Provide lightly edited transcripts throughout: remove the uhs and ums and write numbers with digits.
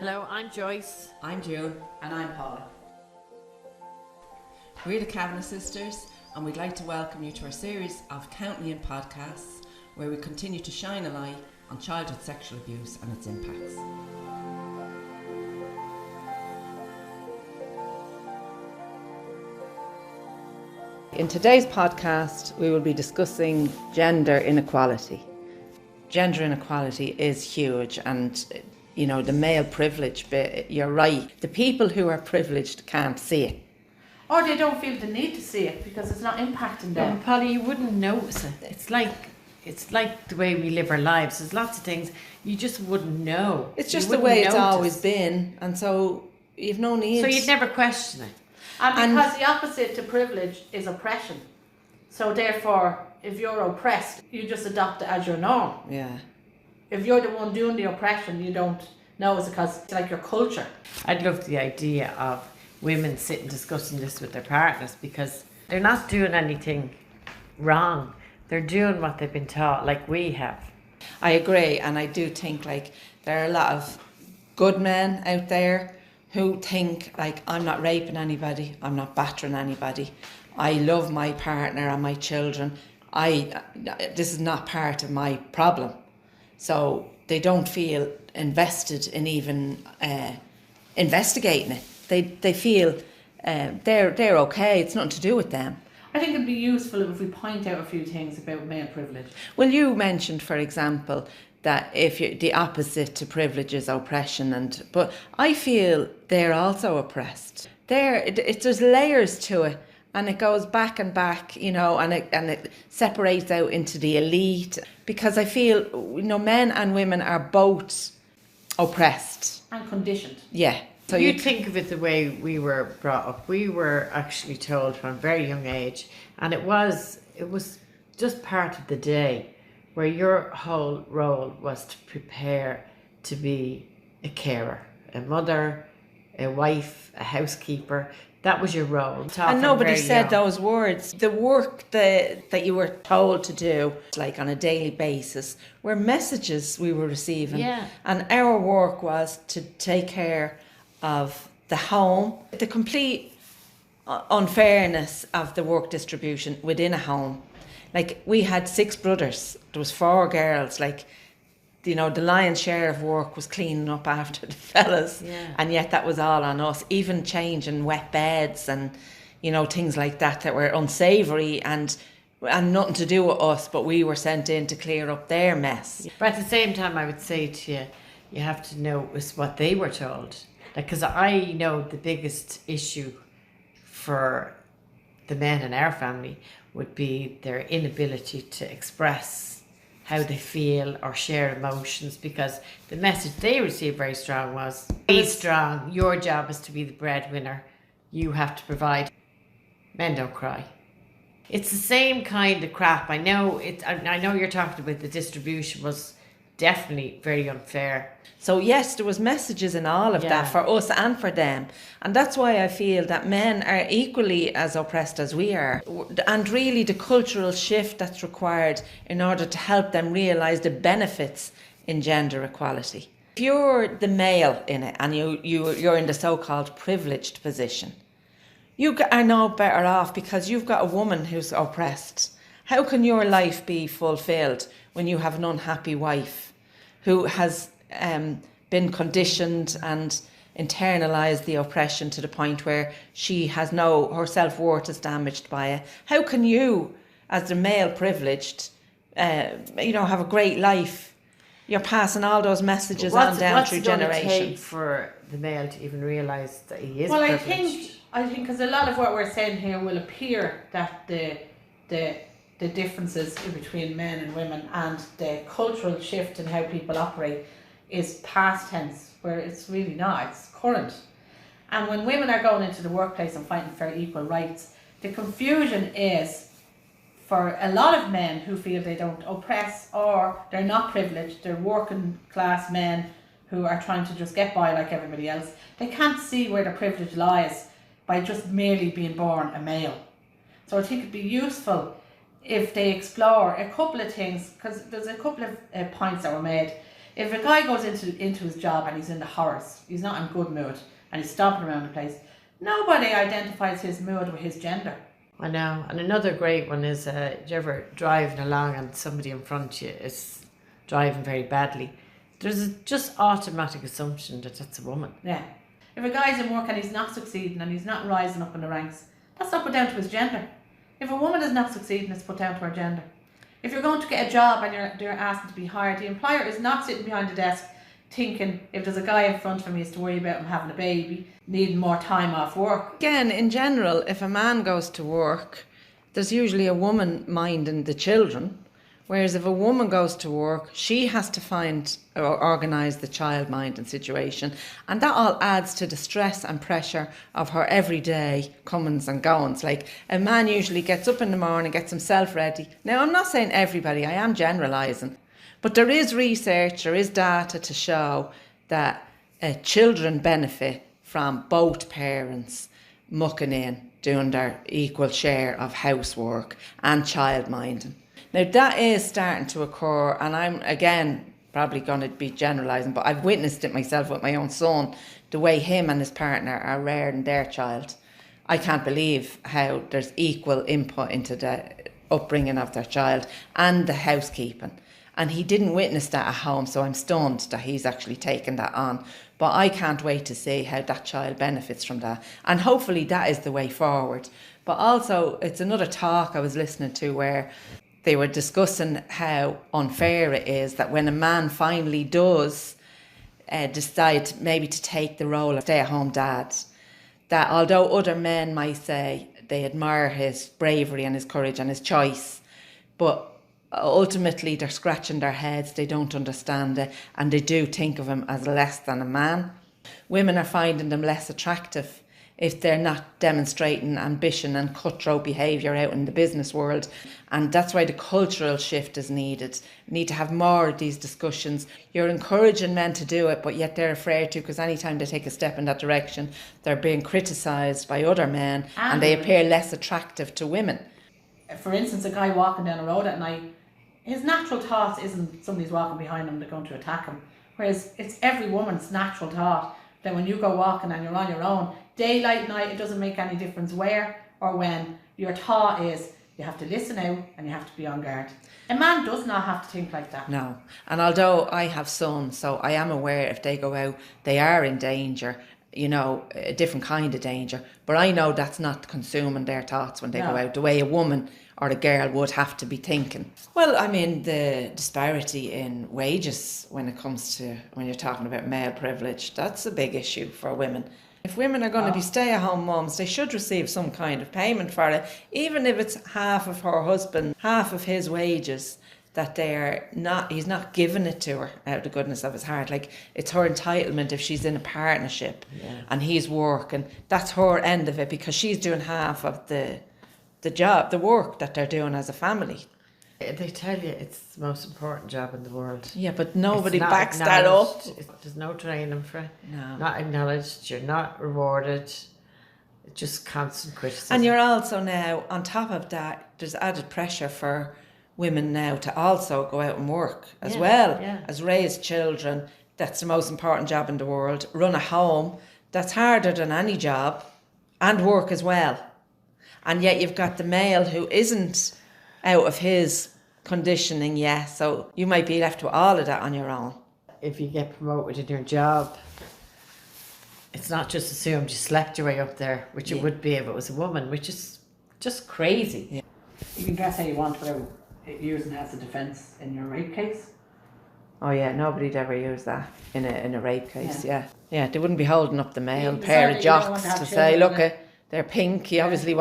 Hello, I'm Joyce. I'm June. And I'm Paula. We're the Kavanagh Sisters, and we'd like to welcome you to our series of County and podcasts where we continue to shine a light on childhood sexual abuse and its impacts. In today's podcast, we will be discussing gender inequality. Gender inequality is huge, and you know, the male privilege bit, you're right. The people who are privileged can't see it. Or they don't feel the need to see it because it's not impacting them. Polly, you wouldn't notice it. It's like the way we live our lives. There's lots of things you just wouldn't know. It's just the way it's always been, and so you've no need. So you'd never question it. And because the opposite to privilege is oppression. So therefore, if you're oppressed, you just adopt it as your norm. Yeah. If you're the one doing the oppression, you don't know it's because it's like your culture. I'd love the idea of women sitting discussing this with their partners, because they're not doing anything wrong. They're doing what they've been taught, like we have. I agree, and I do think like there are a lot of good men out there who think like, I'm not raping anybody, I'm not battering anybody, I love my partner and my children, this is not part of my problem. So they don't feel invested in even investigating it. They feel they're okay, it's nothing to do with them. I think it'd be useful if we point out a few things about male privilege. Well, you mentioned, for example, that the opposite to privilege is oppression, but I feel they're also oppressed. There's layers to it, and it goes back and back, you know, and it separates out into the elite, because I feel, you know, men and women are both oppressed and conditioned. Yeah. So you think of it the way we were brought up. We were actually told from a very young age, and it was just part of the day, where your whole role was to prepare to be a carer, a mother, a wife, a housekeeper. That was your role. And nobody said those words. The work that you were told to do, like on a daily basis, were messages we were receiving. Yeah. And our work was to take care of the home, the complete unfairness of the work distribution within a home. Like, we had 6 brothers, there was 4 girls, like, you know, the lion's share of work was cleaning up after the fellas, and yet that was all on us, even changing wet beds and, you know, things like that were unsavoury and nothing to do with us, but we were sent in to clear up their mess. But at the same time, I would say to you, you have to notice what they were told. Because I know the biggest issue for the men in our family would be their inability to express how they feel or share emotions, because the message they received very strong was, be strong, your job is to be the breadwinner, you have to provide. Men don't cry. It's the same kind of crap. I know you're talking about the distribution was definitely very unfair. So yes, there was messages in all of that for us and for them. And that's why I feel that men are equally as oppressed as we are. And really the cultural shift that's required in order to help them realise the benefits in gender equality. If you're the male in it and you're in the so-called privileged position, you are no better off because you've got a woman who's oppressed. How can your life be fulfilled when you have an unhappy wife who has been conditioned and internalised the oppression to the point where her self-worth is damaged by it? How can you, as the male privileged, have a great life? You're passing all those messages on down through generations. What's it going to take for the male to even realise that he is privileged? I think because a lot of what we're saying here will appear that the differences in between men and women and the cultural shift in how people operate is past tense, where it's really not, it's current. And when women are going into the workplace and fighting for equal rights, the confusion is for a lot of men who feel they don't oppress or they're not privileged, they're working class men who are trying to just get by like everybody else. They can't see where the privilege lies by just merely being born a male. So I think it'd be useful if they explore a couple of things, because there's a couple of points that were made. If a guy goes into his job and he's in the horrors, he's not in a good mood, and he's stomping around the place, nobody identifies his mood with his gender. I know. And another great one is, you ever driving along and somebody in front of you is driving very badly? There's a just automatic assumption that that's a woman. Yeah. If a guy's in work and he's not succeeding and he's not rising up in the ranks, that's not put down to his gender. If a woman is not succeeding, it's put down to her gender. If you're going to get a job and you're asking to be hired, the employer is not sitting behind the desk thinking, if there's a guy in front of me, is to worry about him having a baby, needing more time off work. Again, in general, if a man goes to work, there's usually a woman minding the children. Whereas if a woman goes to work, she has to find or organise the child minding situation. And that all adds to the stress and pressure of her everyday comings and goings. Like, a man usually gets up in the morning, gets himself ready. Now, I'm not saying everybody, I am generalising. But there is research, there is data to show that children benefit from both parents mucking in, doing their equal share of housework and child minding. Now, that is starting to occur, and I'm, again, probably going to be generalising, but I've witnessed it myself with my own son, the way him and his partner are rearing their child. I can't believe how there's equal input into the upbringing of their child and the housekeeping. And he didn't witness that at home, so I'm stunned that he's actually taken that on. But I can't wait to see how that child benefits from that. And hopefully that is the way forward. But also, it's another talk I was listening to where they were discussing how unfair it is that when a man finally does decide maybe to take the role of stay-at-home dad, that although other men might say they admire his bravery and his courage and his choice, but ultimately they're scratching their heads, they don't understand it, and they do think of him as less than a man. Women are finding them less attractive if they're not demonstrating ambition and cutthroat behaviour out in the business world. And that's why the cultural shift is needed. We need to have more of these discussions. You're encouraging men to do it, but yet they're afraid to, because anytime they take a step in that direction, they're being criticised by other men and they appear less attractive to women. For instance, a guy walking down the road at night, his natural thought isn't somebody's walking behind him, they're going to attack him. Whereas it's every woman's natural thought that when you go walking and you're on your own, daylight, night, it doesn't make any difference where or when, your thought is you have to listen out and you have to be on guard. A man does not have to think like that. No. And although I have sons, so I am aware if they go out, they are in danger, you know, a different kind of danger. But I know that's not consuming their thoughts when they go out, the way a woman or a girl would have to be thinking. Well, I mean, the disparity in wages when it comes to, when you're talking about male privilege, that's a big issue for women. If women are going to be stay-at-home mums, they should receive some kind of payment for it, even if it's half of her husband, half of his wages, that he's not giving it to her out of the goodness of his heart. Like, it's her entitlement if she's in a partnership and he's working. That's her end of it, because she's doing half of the job, the work that they're doing as a family. They tell you it's the most important job in the world. Yeah, but nobody backs that up. There's no training for it. No. Not acknowledged. You're not rewarded. It's just constant criticism. And you're also now, on top of that, there's added pressure for women now to also go out and work as well as raise children. That's the most important job in the world. Run a home. That's harder than any job. And work as well. And yet you've got the male who isn't out of his conditioning yet, so you might be left with all of that on your own. If you get promoted in your job, it's not just assumed you slept your way up there, which it would be if it was a woman, which is just crazy. Yeah. You can dress how you want without using it as a defence in your rape case. Oh yeah, nobody'd ever use that in a rape case, yeah, they wouldn't be holding up the male pair of jocks to say, look, they're pink, he obviously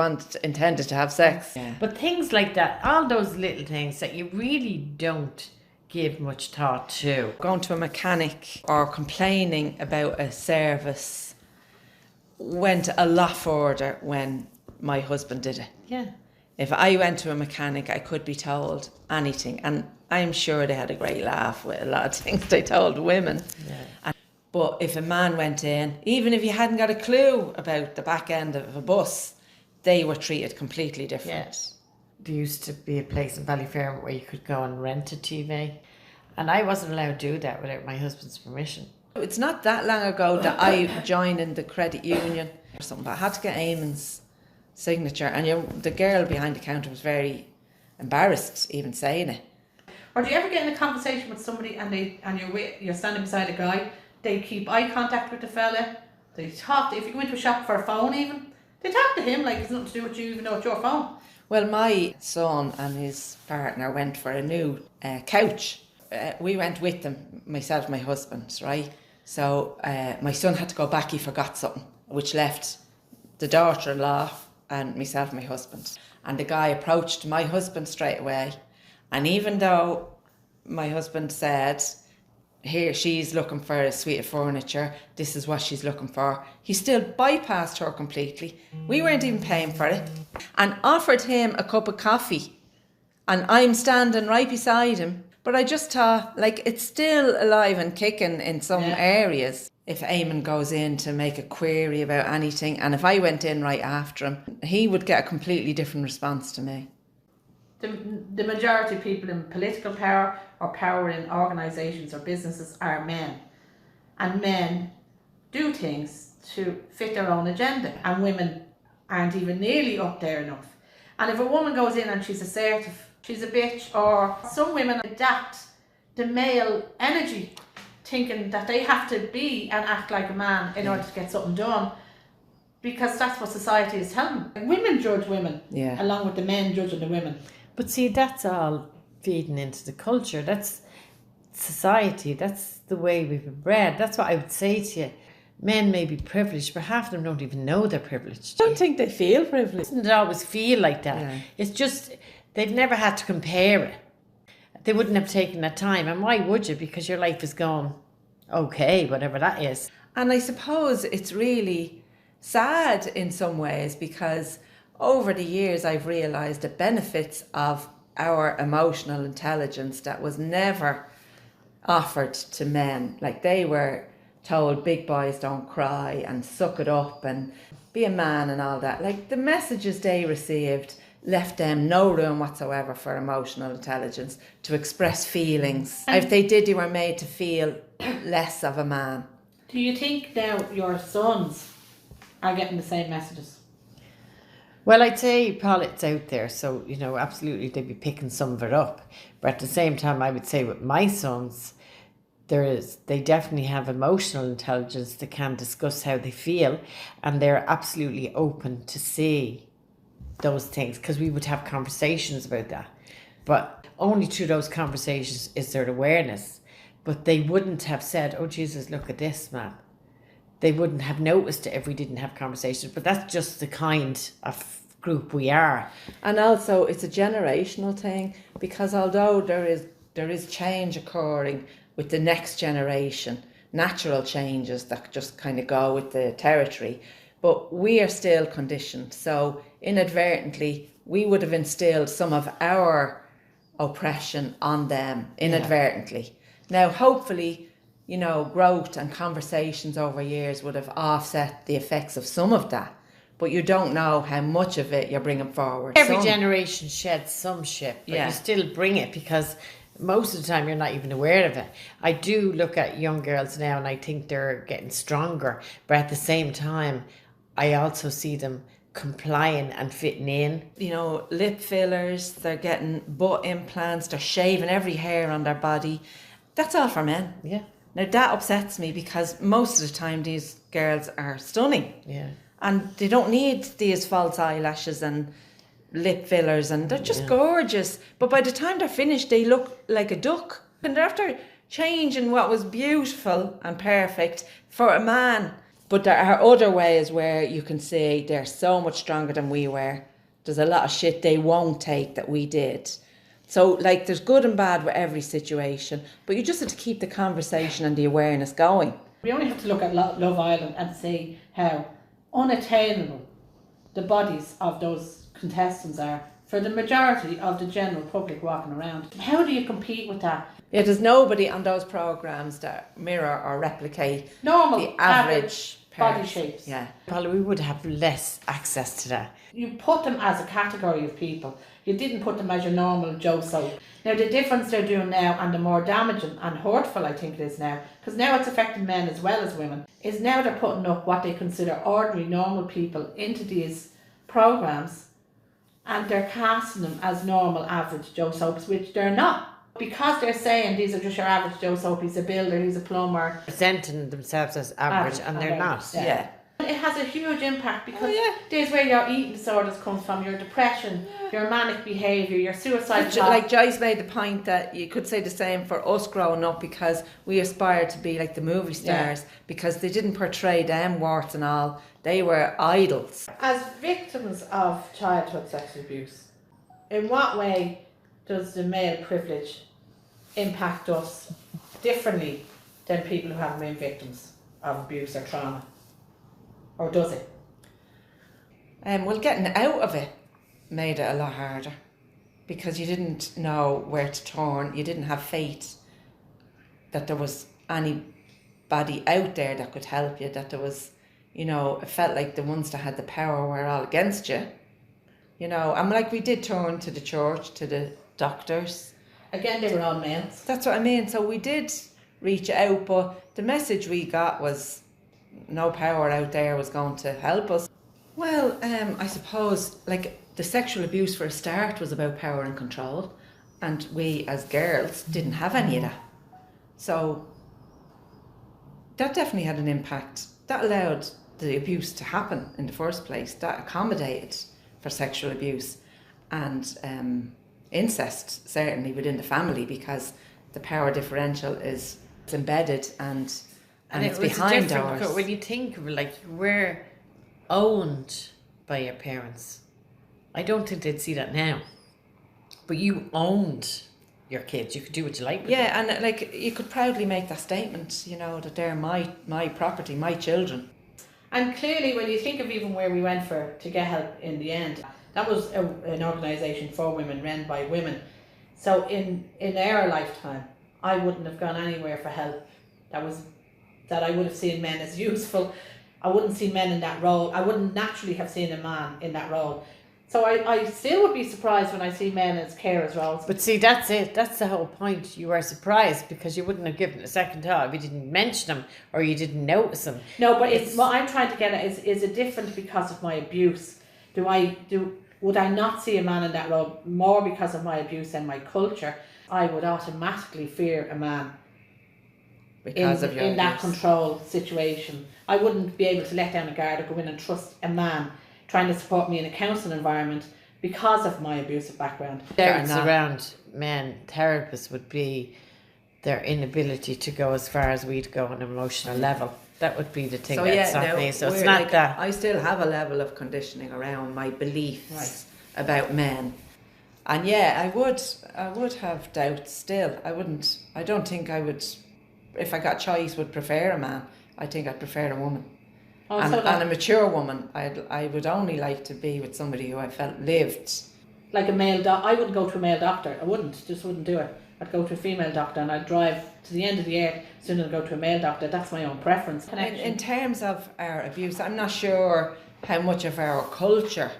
intended to have sex. Yeah. But things like that, all those little things that you really don't give much thought to. Going to a mechanic or complaining about a service went a lot further when my husband did it. Yeah. If I went to a mechanic, I could be told anything. And I'm sure they had a great laugh with a lot of things they told women. Yeah. But if a man went in, even if you hadn't got a clue about the back end of a bus, they were treated completely different. Yes. There used to be a place in Ballyfermot where you could go and rent a TV, And I wasn't allowed to do that without my husband's permission. It's not that long ago that I joined in the credit union or something, but I had to get Eamon's signature, and the girl behind the counter was very embarrassed even saying it. Or do you ever get in a conversation with somebody and you're standing beside a guy, they keep eye contact with the fella, they talk, if you go into a shop for a phone even, they talk to him like it's nothing to do with you even though it's your phone. Well, my son and his partner went for a new couch. We went with them, myself and my husband, right? So my son had to go back, he forgot something, which left the daughter-in-law and myself and my husband. And the guy approached my husband straight away. And even though my husband said, here, she's looking for a suite of furniture, this is what she's looking for, he still bypassed her completely. We weren't even paying for it. And offered him a cup of coffee. And I'm standing right beside him. But I just thought, like, it's still alive and kicking in some areas. If Eamon goes in to make a query about anything, and if I went in right after him, he would get a completely different response to me. The majority of people in political power or power in organisations or businesses are men. And men do things to fit their own agenda. And women aren't even nearly up there enough. And if a woman goes in and she's assertive, she's a bitch, or some women adapt the male energy, thinking that they have to be and act like a man in order to get something done, because that's what society is telling them. Women judge women, along with the men judging the women. But see, that's all feeding into the culture. That's society. That's the way we've been bred. That's what I would say to you. Men may be privileged, but half of them don't even know they're privileged. I don't think they feel privileged. It doesn't always feel like that. Yeah. It's just, they've never had to compare it. They wouldn't have taken that time. And why would you? Because your life is gone okay, whatever that is. And I suppose it's really sad in some ways, because over the years I've realised the benefits of our emotional intelligence that was never offered to men. Like, they were told big boys don't cry and suck it up and be a man and all that. Like, the messages they received left them no room whatsoever for emotional intelligence to express feelings. If they did, they were made to feel less of a man. Do you think now your sons are getting the same messages? Well, I'd say it's out there, so, you know, absolutely they'd be picking some of it up. But at the same time, I would say with my sons, they definitely have emotional intelligence. They can discuss how they feel, and they're absolutely open to see those things, because we would have conversations about that. But only through those conversations is there awareness. But they wouldn't have said, oh, Jesus, look at this, man. They wouldn't have noticed it if we didn't have conversations. But that's just the kind of group we are. And also it's a generational thing, because although there is change occurring with the next generation, natural changes that just kind of go with the territory, but we are still conditioned. So inadvertently, we would have instilled some of our oppression on them inadvertently. Now, hopefully, you know, growth and conversations over years would have offset the effects of some of that. But you don't know how much of it you're bringing forward. Every generation sheds some shit, but you still bring it, because most of the time you're not even aware of it. I do look at young girls now and I think they're getting stronger, but at the same time, I also see them complying and fitting in. You know, Lip fillers, they're getting butt implants, they're shaving every hair on their body. That's all for men. Yeah. Now that upsets me, because most of the time these girls are stunning. Yeah. And they don't need these false eyelashes and lip fillers, and they're just gorgeous. But by the time they're finished, they look like a duck. And they're after changing what was beautiful and perfect for a man. But there are other ways where you can see they're so much stronger than we were. There's a lot of shit they won't take that we did. So, like, there's good and bad with every situation, but you just have to keep the conversation and the awareness going. We only have to look at Love Island and see how unattainable the bodies of those contestants are for the majority of the general public walking around. How do you compete with that? Yeah, there's nobody on those programmes that mirror or replicate normal, the average body shapes. Yeah. Probably we would have less access to that. You put them as a category of people. You didn't put them as your normal Joe Soap. Now the difference they're doing now, and the more damaging and hurtful I think it is now, because now it's affecting men as well as women, is now they're putting up what they consider ordinary normal people into these programmes, and they're casting them as normal average Joe Soaps, which they're not. Because they're saying these are just your average Joe Soap, he's a builder, he's a plumber. Presenting themselves as average, and they're not. Yeah. It has a huge impact because there's where your eating disorders comes from, your depression, your manic behaviour, your suicide. Like Joyce made the point that you could say the same for us growing up, because we aspired to be like the movie stars, because they didn't portray them warts and all. They were idols. As victims of childhood sexual abuse, in what way does the male privilege impact us differently than people who haven't been victims of abuse or trauma? Or does it? Well, getting out of it made it a lot harder, because you didn't know where to turn. You didn't have faith that there was anybody out there that could help you, that there was, you know, it felt like the ones that had the power were all against you. You know, and like we did turn to the church, to the doctors. Again, they were all males. That's what I mean. So we did reach out, but the message we got was no power out there was going to help us. Well, I suppose like the sexual abuse for a start was about power and control, and we as girls didn't have any of that. So that definitely had an impact. That allowed the abuse to happen in the first place. That accommodated for sexual abuse and incest, certainly within the family, because the power differential is embedded and it's behind doors. When you think of it, like, we're owned by your parents. I don't think they'd see that now. But you owned your kids. You could do what you like with them. Yeah, and like you could proudly make that statement, you know, that they're my property, my children. And clearly, when you think of even where we went to get help in the end, that was an organisation for women, run by women. So in our lifetime, I wouldn't have gone anywhere for help that I would have seen men as useful. I wouldn't see men in that role. I wouldn't naturally have seen a man in that role. So I still would be surprised when I see men as carers roles. But see, that's it. That's the whole point. You were surprised because you wouldn't have given it a second thought if you didn't mention them or you didn't notice them. No, but what I'm trying to get at is it different because of my abuse? Would I not see a man in that role more because of my abuse and my culture? I would automatically fear a man Because of your in that abuse. Control situation. I wouldn't be able to let down a guard or go in and trust a man trying to support me in a counselling environment because of my abusive background. Doubts around men therapists would be their inability to go as far as we'd go on an emotional level. That would be the thing that's not me. So it's not that. I still have a level of conditioning around my beliefs about men. And yeah, I would have doubts still. I don't think I would, if I got choice, would prefer a man. I think I'd prefer a woman. And a mature woman. I would only like to be with somebody who I felt lived. Like a male doctor. I wouldn't go to a male doctor. I wouldn't do it. I'd go to a female doctor and I'd drive to the end of the earth sooner than go to a male doctor. That's my own preference. In terms of our abuse, I'm not sure how much of our culture,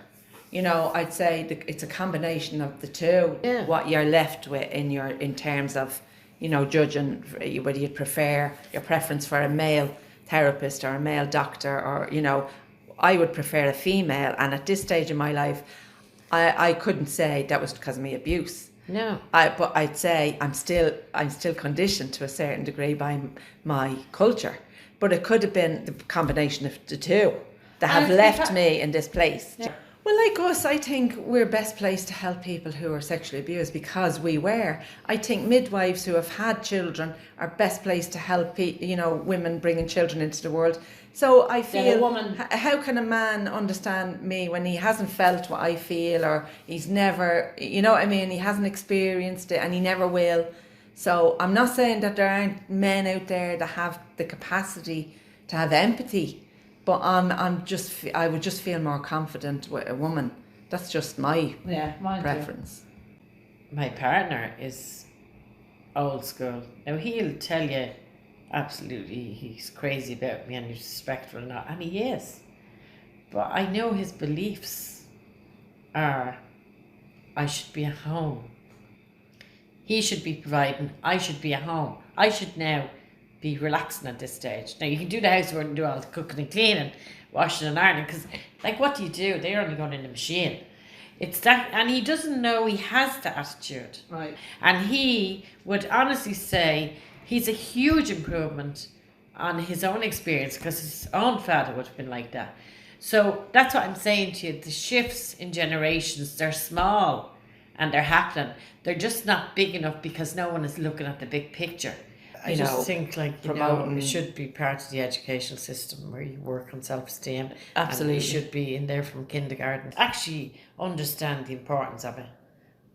you know, I'd say it's a combination of the two. Yeah. What you're left with in terms of, you know, judging whether you'd prefer your preference for a male therapist or a male doctor, or, you know, I would prefer a female. And at this stage in my life, I couldn't say that was because of my abuse. No. But I'd say I'm still conditioned to a certain degree by my culture. But it could have been the combination of the two that have left me in this place. Yeah. Well, like us, I think we're best placed to help people who are sexually abused because we were. I think midwives who have had children are best placed to help women bringing children into the world. So I feel, how can a man understand me when he hasn't felt what I feel, or he's never, you know what I mean, he hasn't experienced it and he never will. So I'm not saying that there aren't men out there that have the capacity to have empathy, but I would just feel more confident with a woman. That's just my preference. My partner is old school. Now he'll tell you absolutely he's crazy about me and he's respectful and not, and he is. But I know his beliefs are, I should be at home. He should be providing, I should be at home. I should now be relaxing at this stage. Now you can do the housework and do all the cooking and cleaning, washing and ironing, because like what do you do? They're only going in the machine. It's that, and he doesn't know he has the attitude. Right. And he would honestly say he's a huge improvement on his own experience because his own father would have been like that. So that's what I'm saying to you. The shifts in generations, they're small and they're happening. They're just not big enough because no one is looking at the big picture. I just think it should be part of the educational system where you work on self-esteem. Absolutely. And you should be in there from kindergarten. Actually understand the importance of it.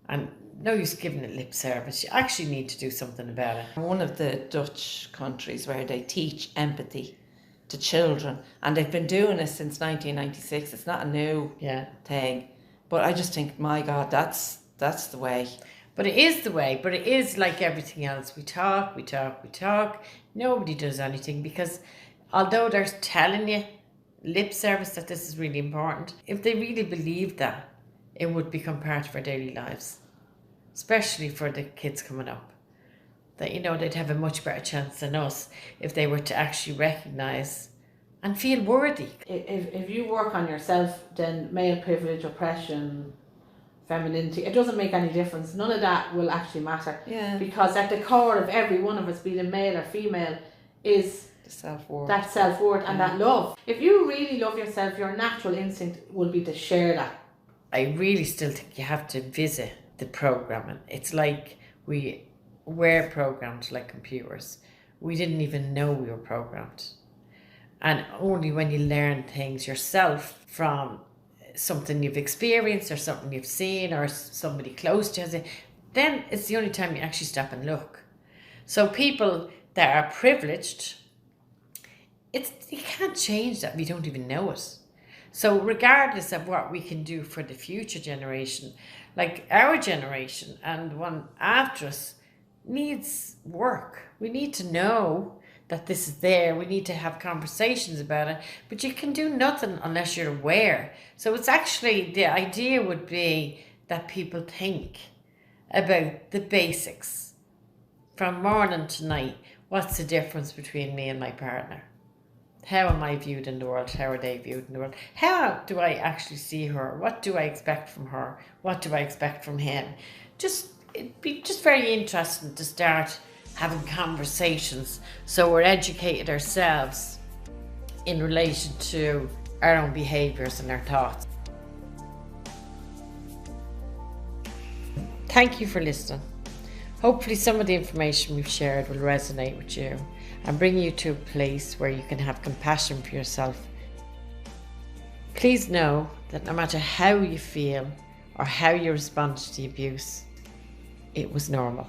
And no use giving it lip service. You actually need to do something about it. One of the Dutch countries where they teach empathy to children, and they've been doing it since 1996. It's not a new thing. But I just think, my God, that's the way. But it is the way, but it is like everything else. We talk. Nobody does anything because although they're telling you lip service that this is really important, if they really believed that, it would become part of our daily lives, especially for the kids coming up. That, you know, they'd have a much better chance than us if they were to actually recognise and feel worthy. If you work on yourself, then male privilege, oppression, femininity, it doesn't make any difference. None of that will actually matter. Yeah. Because at the core of every one of us, be it male or female, is The self-worth. that self-worth and that love. If you really love yourself, your natural instinct will be to share that. I really still think you have to visit the programming. It's like we were programmed like computers. We didn't even know we were programmed. And only when you learn things yourself from something you've experienced or something you've seen or somebody close to you, then it's the only time you actually stop and look. So people that are privileged, you can't change that if you don't even know it. So regardless of what we can do for the future generation, like our generation and one after us needs work. We need to know that this is there. We need to have conversations about it, but you can do nothing unless you're aware. So it's actually, the idea would be that people think about the basics from morning to night. What's the difference between me and my partner? How am I viewed in the world? How are they viewed in the world? How do I actually see her? What do I expect from her? What do I expect from him? It'd be just very interesting to start having conversations so we're educated ourselves in relation to our own behaviours and our thoughts. Thank you for listening. Hopefully some of the information we've shared will resonate with you and bring you to a place where you can have compassion for yourself. Please know that no matter how you feel or how you respond to the abuse, it was normal.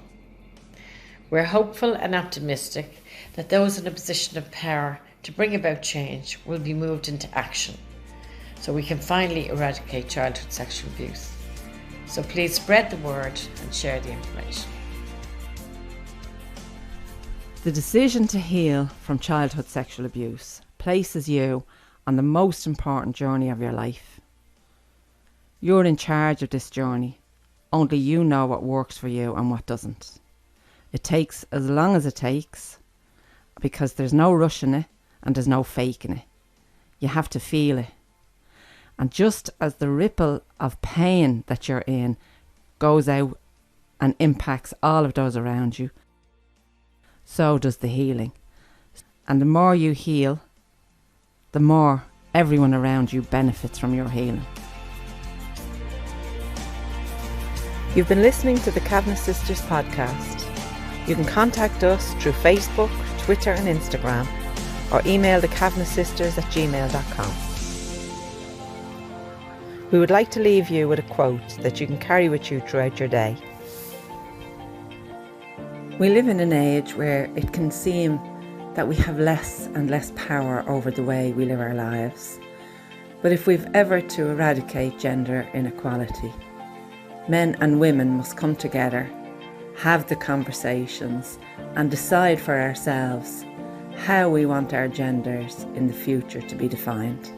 We're hopeful and optimistic that those in a position of power to bring about change will be moved into action so we can finally eradicate childhood sexual abuse. So please spread the word and share the information. The decision to heal from childhood sexual abuse places you on the most important journey of your life. You're in charge of this journey. Only you know what works for you and what doesn't. It takes as long as it takes because there's no rush in it and there's no faking it. You have to feel it. And just as the ripple of pain that you're in goes out and impacts all of those around you, so does the healing. And the more you heal, the more everyone around you benefits from your healing. You've been listening to the Kavanagh Sisters podcast. You can contact us through Facebook, Twitter and Instagram, or email thekavanaghsisters@gmail.com. We would like to leave you with a quote that you can carry with you throughout your day. We live in an age where it can seem that we have less and less power over the way we live our lives. But if we've ever to eradicate gender inequality, men and women must come together, have the conversations and decide for ourselves how we want our genders in the future to be defined.